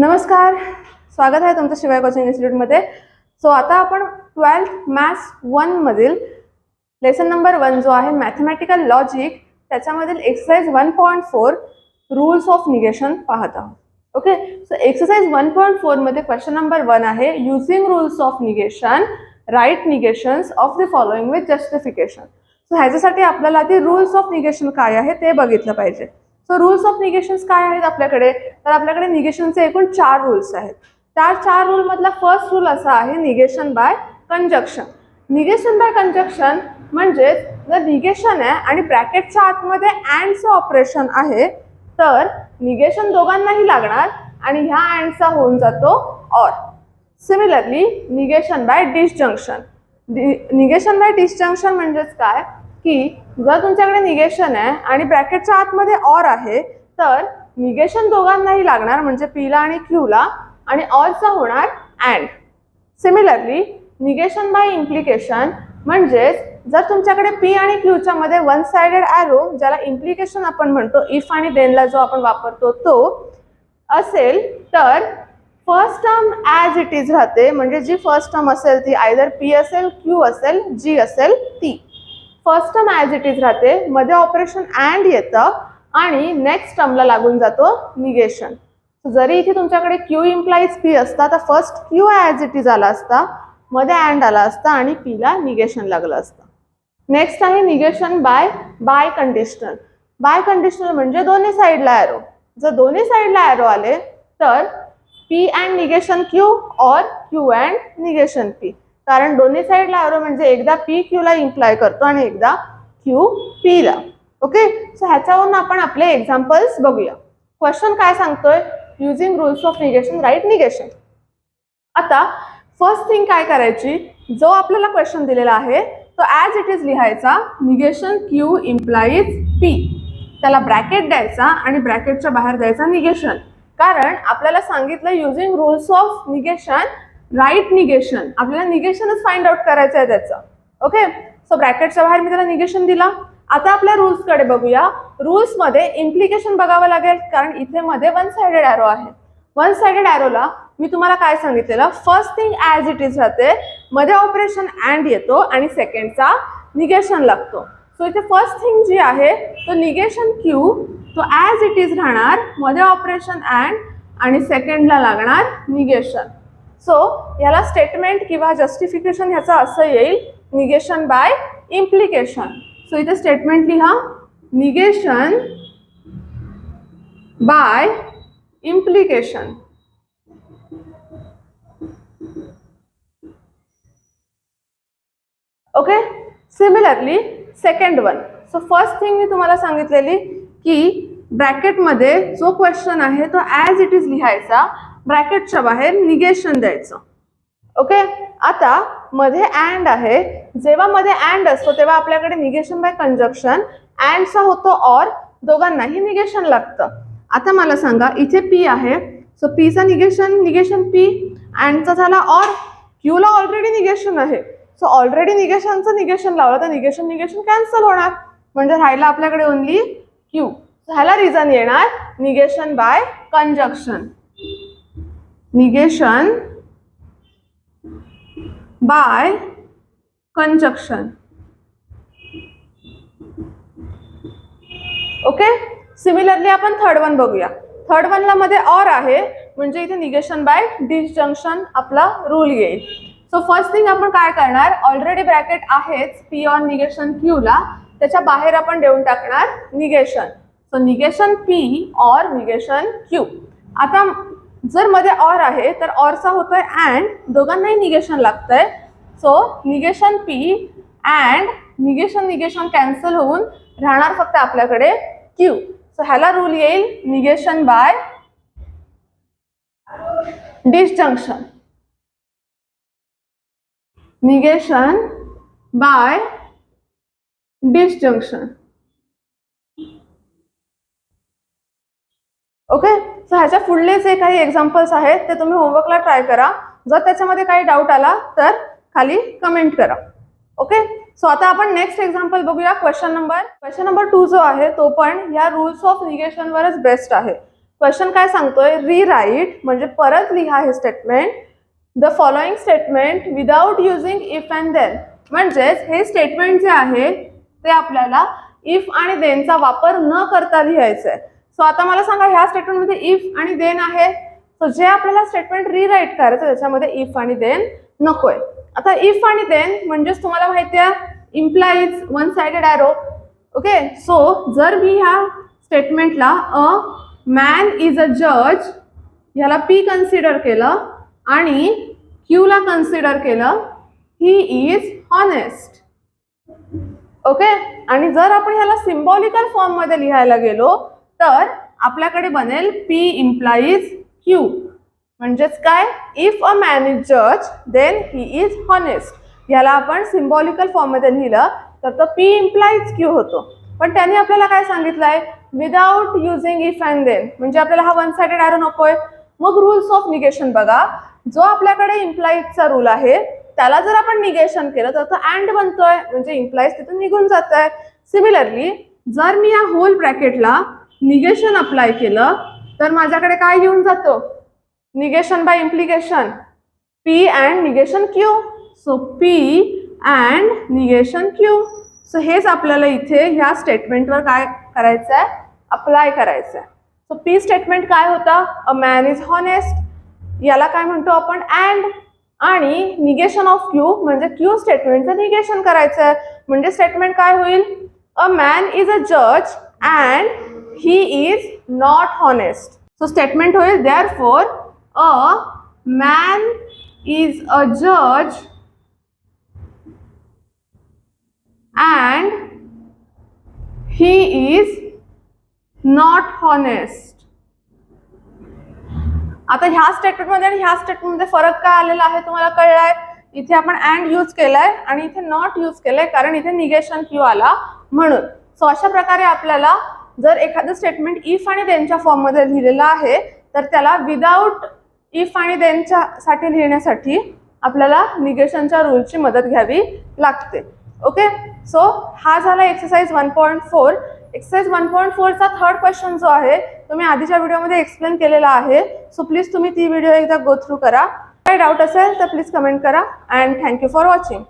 नमस्कार, स्वागत आहे तुमचं शिवाय कोचिंग इन्स्टिट्यूटमध्ये. सो आता आपण 12th मॅथ्स 1 मधील लेसन नंबर 1 जो आहे मॅथमॅटिकल लॉजिक त्याच्यामधील एक्सरसाइज 1.4 रूल्स ऑफ निगेशन पाहत आहोत. ओके, सो एक्सरसाइज 1.4 मध्ये क्वेश्चन नंबर 1 आहे using rules of negation write negations of the following with justification. So ह्याच्यासाठी आपल्याला आधी रूल्स ऑफ निगेशन काय आहे ते बघितलं पाहिजे. सो रूल्स ऑफ निगेशन्स काय आहेत आपल्याकडे, तर आपल्याकडे निगेशनचे एकूण 4 रूल्स आहेत. त्या 4 रूल मधला फर्स्ट रूल असा आहे negation by conjunction. Negation by conjunction म्हणजे जर निगेशन आहे आणि ब्रॅकेटच्या आतमध्ये अँडचं ऑपरेशन आहे तर निगेशन दोघांनाही लागणार आणि ह्या अँडचा होऊन जातो or. Similarly negation by disjunction. Negation by disjunction म्हणजेच काय की जर तुमच्याकडे निगेशन आहे आणि ब्रॅकेटच्या आतमध्ये ऑर आहे तर निगेशन दोघांनाही लागणार म्हणजे पीला आणि क्यूला आणि ऑरचा होणार and. Similarly negation by implication म्हणजेच जर तुमच्याकडे पी आणि क्यूच्या मध्ये वन साइडेड ॲरो ज्याला इम्प्लिकेशन आपण म्हणतो इफ आणि देनला जो आपण वापरतो तो असेल तर first term as it is राहते. म्हणजे जी फर्स्ट टर्म असेल ती आयदर पी असेल क्यू असेल जी असेल ती. First term as it is राहते, मध्ये ऑपरेशन अँड येतं आणि नेक्स्ट टर्मला लागून जातो निगेशन. जरी इथे तुमच्याकडे क्यू इम्प्लाइज पी असता तर first Q as it is आला असता, मध्ये अँड आला असता आणि पीला निगेशन लागलं असतं. नेक्स्ट आहे negation biconditional. Biconditional म्हणजे दोन्ही साईडला ॲरो. जर दोन्ही साईडला ॲरो आले तर पी अँड निगेशन क्यू और क्यू अँड निगेशन पी. कारण दोन्ही साईडला ॲरो म्हणजे एकदा पी क्यूला इम्प्लाय करतो आणि एकदा क्यू पीला. ओके, सो ह्याच्यावरून आपण आपले एक्झाम्पल्स बघूया. क्वेश्चन काय सांगतोय, using rules of negation right negation. आता फर्स्ट थिंग काय करायची, जो आपल्याला क्वेश्चन दिलेला आहे तो ॲज इट इज लिहायचा निगेशन क्यू इम्प्लाइज पी. त्याला ब्रॅकेट द्यायचा आणि ब्रॅकेटच्या बाहेर द्यायचा निगेशन. कारण आपल्याला सांगितलं using rules of negation right negation. आपल्याला निगेशनच फाइंड आउट करायचं आहे त्याचं. ओके, सो ब्रॅकेटच्या बाहेर मी त्याला निगेशन दिला. आता आपल्या रूल्सकडे बघूया. रूल्समध्ये इम्प्लिकेशन बघावं लागेल कारण इथे मध्ये वन साइडेड ॲरो आहे. वन साइडेड ॲरोला मी तुम्हाला काय सांगितलेलं, first thing as it is राहते, मध्ये ऑपरेशन अँड येतो आणि सेकंडचा निगेशन लागतो. सो इथे फर्स्ट थिंग जी आहे तो निगेशन क्यू तो ॲज इट इज राहणार, मध्ये ऑपरेशन अँड आणि सेकंडला लागणार निगेशन. सो याला स्टेटमेंट किंवा जस्टिफिकेशन ह्याचं असं येईल निगेशन बाय इम्प्लिकेशन. सो इथे स्टेटमेंट लिहा negation by implication. Okay, similarly second one. So first thing मी तुम्हाला सांगितलेली की ब्रॅकेटमध्ये जो क्वेश्चन आहे तो ॲज इट इज लिहायचा, ब्रॅकेटच्या बाहेर निगेशन द्यायचं. ओके, आता मध्ये अँड आहे. जेव्हा मध्ये अँड असतो तेव्हा आपल्याकडे निगेशन बाय कंजक्शन, अँडचा होतो ऑर, दोघांनाही निगेशन लागतं. आता मला सांगा इथे पी आहे, सो पीचा निगेशन पी, अँडचा झाला ऑर, क्यूला ऑलरेडी निगेशन आहे. सो ऑलरेडी निगेशनचं निगेशन लावलं तर निगेशन कॅन्सल होणार म्हणजे राहिला आपल्याकडे ओनली क्यू. ह्याला रिझन येणार negation by conjunction. Negation by conjunction. Okay, similarly आपण थर्ड वन बघूया. थर्ड वनला मध्ये ऑर आहे म्हणजे इथे निगेशन बाय डिसजंक्शन आपला रूल येईल. सो फर्स्ट थिंग आपण काय करणार, ऑलरेडी ब्रॅकेट आहेच पी ऑन निगेशन क्यूला, त्याच्या बाहेर आपण देऊन टाकणार negation. So negation P or negation Q. आता जर मध्ये ऑर आहे तर ऑरचा होतोय अँड, दोघांनाही निगेशन लागतंय. So negation P and negation cancel होऊन राहणार फक्त आपल्याकडे क्यू. सो ह्याला रूल येईल negation by disjunction. Negation by disjunction. Okay, so ह्याच्या पुढले जे काही एक्झाम्पल्स आहेत ते तुम्ही होमवर्कला ट्राय करा. जर त्याच्यामध्ये काही डाऊट आला तर खाली कमेंट करा. ओके, सो आता आपण नेक्स्ट एक्झाम्पल बघूया. क्वेश्चन नंबर 2 जो आहे तो पण या रूल्स ऑफ निगेशनवरच बेस्ड आहे. क्वेश्चन काय सांगतोय, रिराईट म्हणजे परत लिहा हे statement the following statement without using if and then. म्हणजेच हे स्टेटमेंट जे आहे ते आपल्याला इफ आणि देनचा वापर न करता लिहायचं आहे. सो आता मला सांगा ह्या स्टेटमेंटमध्ये इफ आणि देन आहे, सो जे आपल्याला स्टेटमेंट रिराईट करायचं त्याच्यामध्ये इफ आणि देन नकोय. आता इफ आणि देन म्हणजेच तुम्हाला माहिती आहे implies one sided arrow. Okay, so जर मी ह्या स्टेटमेंटला अ मॅन इज अ जज ह्याला पी कन्सिडर केलं आणि क्यूला कन्सिडर केलं, ही इज हॉनेस्ट. ओके, आणि जर आपण ह्याला सिम्बॉलिकल फॉर्म मध्ये लिहायला गेलो तर आपल्याकडे बनेल पी इम्प्लाइज क्यू. म्हणजेच काय, इफ अ मॅन इज जज देन ही इज हॉनेस्ट. याला आपण सिम्बॉलिकल फॉर्म मध्ये लिहिलं तर तो पी इम्प्लाइज क्यू होतो. पण त्यांनी आपल्याला काय सांगितलंय, without using if and then, म्हणजे आपल्याला हा वन साइडेड ॲरो नकोय. मग रूल्स ऑफ निगेशन बघा, जो आपल्याकडे इम्प्लाइजचा रूल आहे त्याला जर आपण निगेशन केलं तर तो अँड बनतोय, म्हणजे इम्प्लाइज तिथून निघून जात आहे. सिमिलरली जर मी या होल ब्रॅकेटला निगेशन अप्लाय केलं तर माझ्याकडे काय येऊन जातो, negation by implication, P and negation Q. So P and negation Q. So हेच आपल्याला इथे ह्या स्टेटमेंटवर काय करायचं आहे, अप्लाय करायचं आहे. सो पी स्टेटमेंट काय होता, अ मॅन इज हॉनेस्ट, याला काय म्हणतो आपण अँड, आणि निगेशन ऑफ क्यू म्हणजे क्यू स्टेटमेंटचं निगेशन करायचं आहे. म्हणजे स्टेटमेंट काय होईल, अ मॅन इज अ जज and he is not honest. So statement होईल therefore a man is a जज and he is not honest. आता ह्या स्टेटमेंटमध्ये आणि ह्या स्टेटमेंटमध्ये फरक काय आलेला आहे तुम्हाला कळलाय. इथे आपण अँड यूज केलाय आणि इथे नॉट यूज केलंय कारण इथे निगेशन क्यू आला म्हणून. सो अशा प्रकारे आपल्याला जर एखादं स्टेटमेंट इफ आणि देनच्या फॉर्म मध्ये लिहिलेलं आहे तर त्याला विदाउट इफ आणि देनच्या साठी लिहिण्यासाठी आपल्याला निगेशनच्या रूलची मदत घ्यावी लागते. ओके, सो हा झाला एक्सरसाइज 1.4. एक्सरसाइज 1.4 चा थर्ड क्वेश्चन जो आहे तो मी आधीच्या व्हिडिओमध्ये एक्सप्लेन केलेला आहे. सो प्लीज तुम्ही ती व्हिडिओ एकदा गो थ्रू करा. काही डाऊट असेल तर प्लीज कमेंट करा अँड थँक्यू फॉर वॉचिंग.